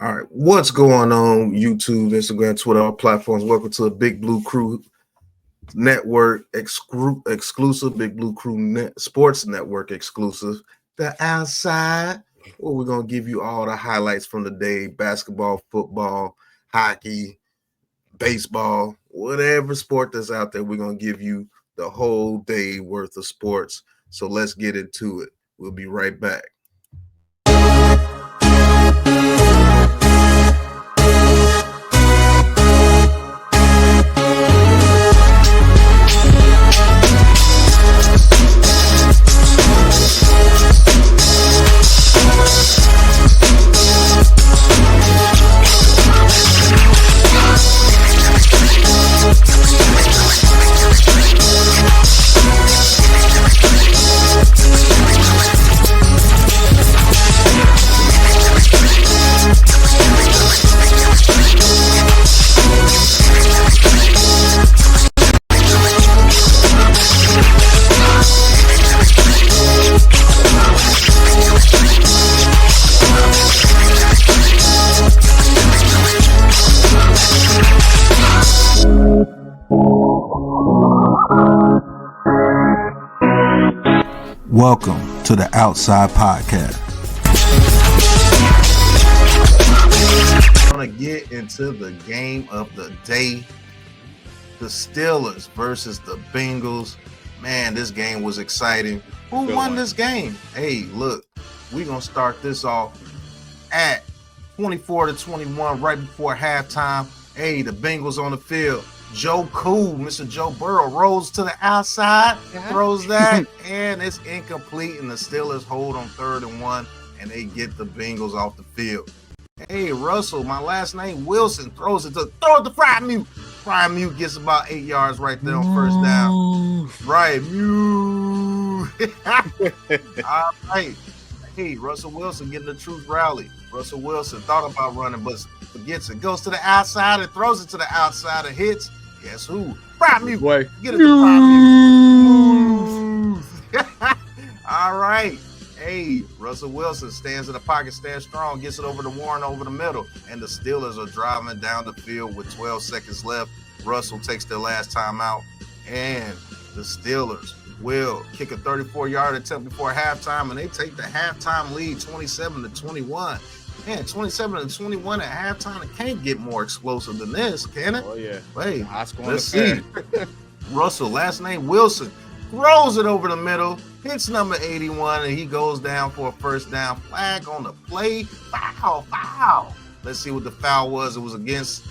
All right, what's going on YouTube, Instagram, Twitter, all platforms? Welcome to the Big Blue Crew Network exclusive, Big Blue Crew Sports Network exclusive, The Outside, where we're going to give you all the highlights from the day, basketball, football, hockey, baseball, whatever sport that's out there, we're going to give you the whole day worth of sports. So let's get into it. We'll be right back. Welcome to the Outside Podcast. I'm going to get into the game of the day. The Steelers versus the Bengals. Man, this game was exciting. Who won this game? Hey, look, we're going to start this off at 24-21 right before halftime. Hey, the Bengals on the field. Joe Cool, Mr. Joe Burrow, rolls to the outside, throws that, and it's incomplete, and the Steelers hold on 3rd and 1, and they get the Bengals off the field. Hey, Russell, my last name, Wilson, throws it to Freiermuth. Freiermuth gets about 8 yards right there on first down. Right, all right. Hey, Russell Wilson getting the truth rally. Russell Wilson thought about running, but forgets it. Goes to the outside and throws it to the outside and hits. Guess who? Freiermuth. Get it to Freiermuth. All right. Hey, Russell Wilson stands in the pocket, stands strong, gets it over to Warren over the middle, and the Steelers are driving down the field with 12 seconds left. Russell takes their last time out, and the Steelers will kick a 34-yard attempt before halftime, and they take the halftime lead 27-21. Man, 27-21 at halftime. It can't get more explosive than this, can it? Oh, yeah. Wait, let's see. Russell, last name Wilson, throws it over the middle, hits number 81, and he goes down for a first down. Flag on the play. Foul. Let's see what the foul was. It was against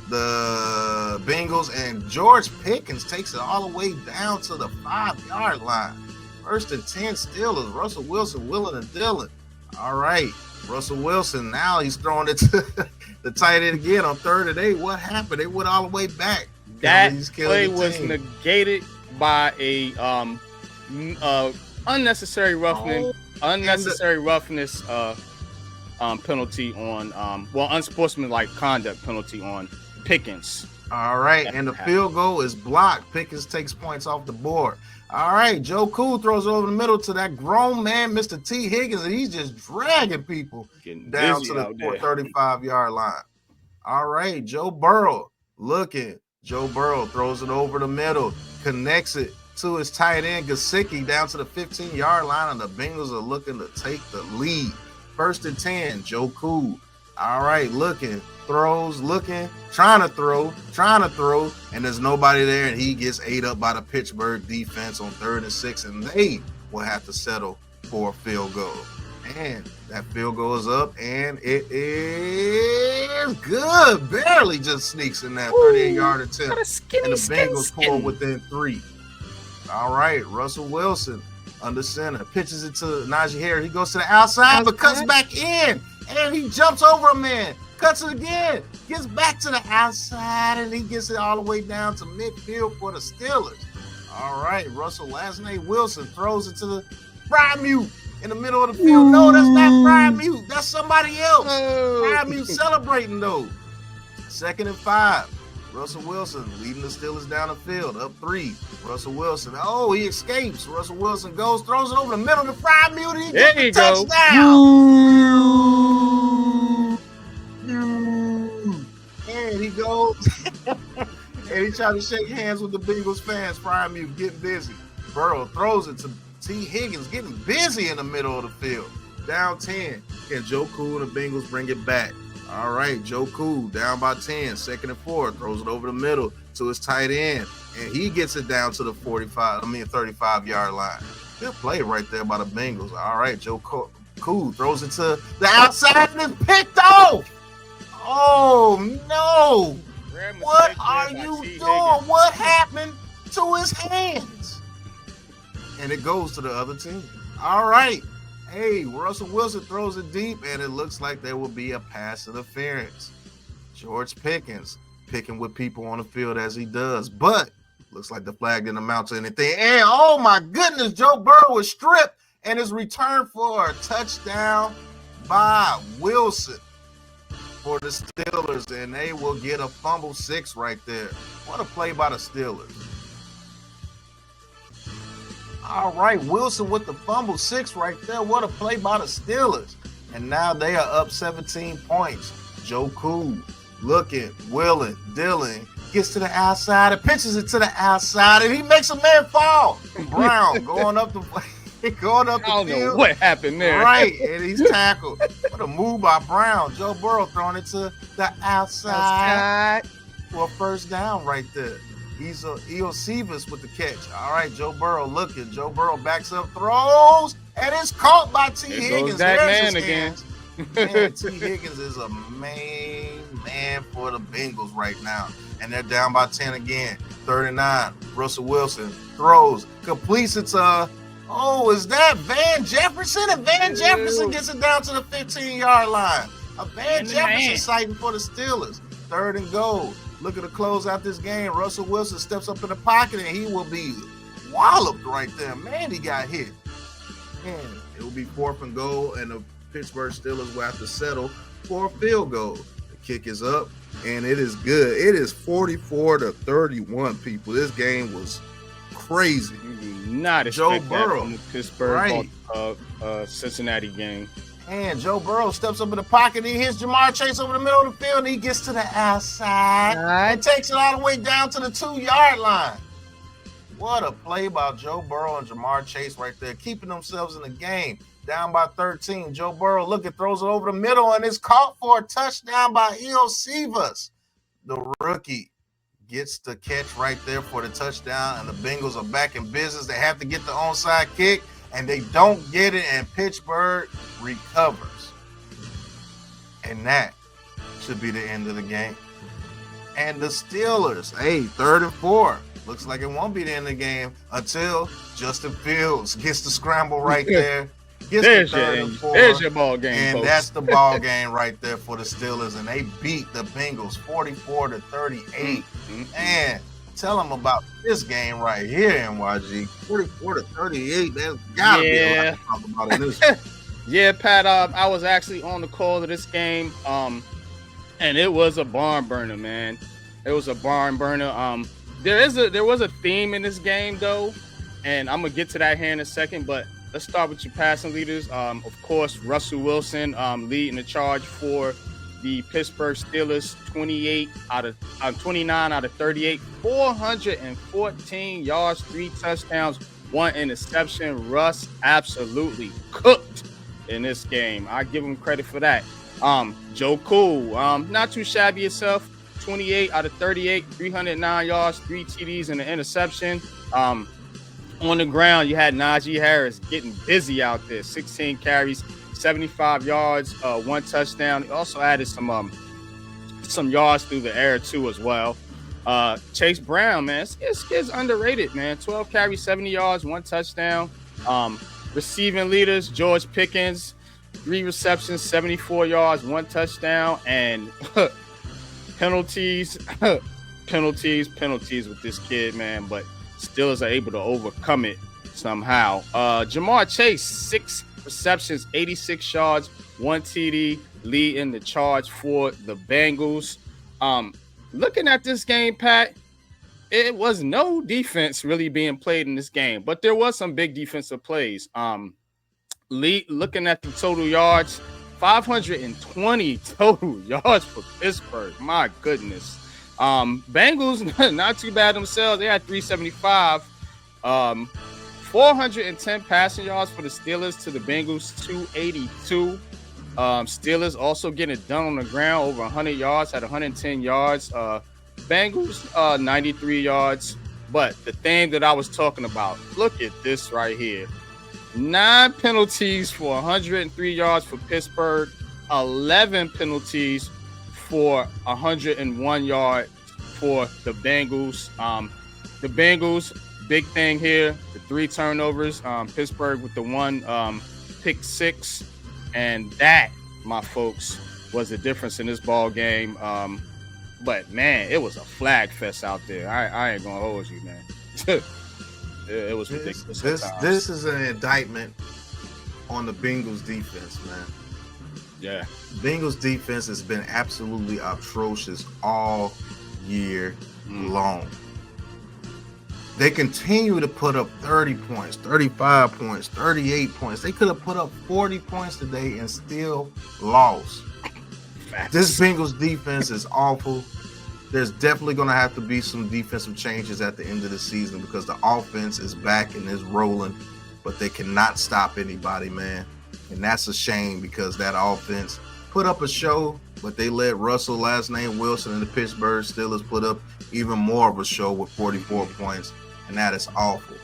the Bengals, and George Pickens takes it all the way down to the 5-yard line. 1st and 10 Steelers. Russell Wilson, willing and dealing. All right. Russell Wilson, now he's throwing it to the tight end again on 3rd and 8. What happened? They went all the way back. That play was negated by a unnecessary roughness penalty on unsportsmanlike conduct penalty on Pickens. All right, and the field goal is blocked. Pickens takes points off the board. All right, Joe Cool throws it over the middle to that grown man, Mr. T. Higgins, and he's just dragging people down to the 35-yard line. All right, Joe Burrow looking. Joe Burrow throws it over the middle, connects it to his tight end, Gesicki, down to the 15-yard line, and the Bengals are looking to take the lead. 1st and 10, Joe Cool. All right, looking, throws, looking, trying to throw, and there's nobody there, and he gets ate up by the Pittsburgh defense on 3rd and 6, and they will have to settle for a field goal. And that field goal is up, and it is good. Barely just sneaks in that 38-yard attempt, and the Bengals pull within 3. All right, Russell Wilson under center, pitches it to Najee Harris. He goes to the outside, but cuts back in. And he jumps over a man, cuts it again, gets back to the outside, and he gets it all the way down to midfield for the Steelers. All right, Russell, last name Wilson, throws it to the Freiermuth in the middle of the field. No, that's not Freiermuth. That's somebody else. Freiermuth celebrating, though. 2nd and 5. Russell Wilson leading the Steelers down the field, up 3. Russell Wilson, he escapes. Russell Wilson goes, throws it over the middle to Freiermuth. He gets a touchdown. And he tried to shake hands with the Bengals fans. Frymuth getting busy. Burrow throws it to T. Higgins, getting busy in the middle of the field. Down 10. Can Joe Cool and the Bengals bring it back? All right, Joe Cool down by 10, 2nd and 4, throws it over the middle to his tight end, and he gets it down to the 35-yard line. Good play right there by the Bengals. All right, Joe Cool throws it to the outside and it's picked off. Oh, no. What are you doing? What happened to his hands? And it goes to the other team. All right. Hey, Russell Wilson throws it deep, and it looks like there will be a pass interference. George Pickens picking with people on the field as he does, but looks like the flag didn't amount to anything. And, oh, my goodness, Joe Burrow was stripped and is returned for a touchdown by Wilson for the Steelers, and they will get a fumble 6 right there. What a play by the Steelers. All right, Wilson with the fumble 6 right there. What a play by the Steelers. And now they are up 17 points. Joe Cool looking, willing, Dylan gets to the outside and pitches it to the outside, and he makes a man fall. Brown going up the field. I don't know what happened there. Right, and he's tackled. What a move by Brown. Joe Burrow throwing it to the outside for a first down right there. He's Eosivas with the catch. All right, Joe Burrow looking. Joe Burrow backs up, throws, and it's caught by T. Higgins. That man again. Man, T. Higgins is a main man for the Bengals right now. And they're down by 10 again. 3rd and 9. Russell Wilson throws, completes it to, is that Van Jefferson? And Van Jefferson gets it down to the 15-yard line. A Van Jefferson sighting for the Steelers. 3rd and goal. Looking to close out this game. Russell Wilson steps up in the pocket, and he will be walloped right there. Man, he got hit. And it will be 4th and goal, and the Pittsburgh Steelers will have to settle for a field goal. The kick is up, and it is good. It is 44-31, people. This game was crazy. You do not expect Joe Burrow from the Pittsburgh Cincinnati game. And Joe Burrow steps up in the pocket. He hits Jamar Chase over the middle of the field. And he gets to the outside and takes it all the way down to the 2-yard line. What a play by Joe Burrow and Jamar Chase right there, keeping themselves in the game. Down by 13. Joe Burrow throws it over the middle, and it's caught for a touchdown by Eosivas. The rookie gets the catch right there for the touchdown, and the Bengals are back in business. They have to get the onside kick, and they don't get it, and Pittsburgh recovers. And that should be the end of the game. And the Steelers, 3rd and 4. Looks like it won't be the end of the game until Justin Fields gets the scramble right there. There's your ball game, and folks. That's the ball game right there for the Steelers, and they beat the Bengals 44-38. And tell them about this game right here, NYG. 44-38. There's gotta be a lot to talk about in this one. Yeah, Pat. I was actually on the call of this game, and it was a barn burner, man. It was a barn burner. There was a theme in this game though, and I'm gonna get to that here in a second, but. Let's start with your passing leaders. Of course, Russell Wilson leading the charge for the Pittsburgh Steelers, 29 out of 38, 414 yards, 3 touchdowns, 1 interception. Russ absolutely cooked in this game. I give him credit for that. Joe Cool, not too shabby yourself, 28 out of 38, 309 yards, 3 TDs, and an interception. On the ground, you had Najee Harris getting busy out there. 16 carries, 75 yards, 1 touchdown. He also added some yards through the air too as well. Chase Brown, man, it's underrated, man. 12 carries, 70 yards, 1 touchdown. Receiving leaders, George Pickens, 3 receptions, 74 yards, 1 touchdown, and penalties with this kid, man. But Steelers are able to overcome it somehow. Jamar Chase, 6 receptions, 86 yards, 1 TD, leading the charge for the Bengals. Looking at this game, Pat, it was no defense really being played in this game, but there was some big defensive plays. Looking at the total yards, 520 total yards for Pittsburgh. My goodness. Bengals, not too bad themselves. They had 375. 410 passing yards for the Steelers to the Bengals 282. Steelers also getting it done on the ground, over 100 yards, had 110 yards. Bengals 93 yards. But the thing that I was talking about, look at this right here. 9 penalties for 103 yards for Pittsburgh, 11 penalties for 101 yards for the Bengals. The Bengals, big thing here, the 3 turnovers. Pittsburgh with the 1 pick 6. And that, my folks, was the difference in this ball game. But, man, it was a flag fest out there. I ain't going to hold you, man. It was ridiculous. This is an indictment on the Bengals defense, man. Yeah. Bengals defense has been absolutely atrocious all year long. They continue to put up 30 points, 35 points, 38 points. They could have put up 40 points today and still lost. Facts. This Bengals defense is awful. There's definitely going to have to be some defensive changes at the end of the season because the offense is back and is rolling, but they cannot stop anybody, man. And that's a shame because that offense put up a show, but they let Russell, last name Wilson, and the Pittsburgh Steelers put up even more of a show with 44 points, and that is awful.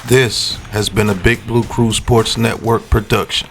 This has been a Big Blue Crew Sports Network production.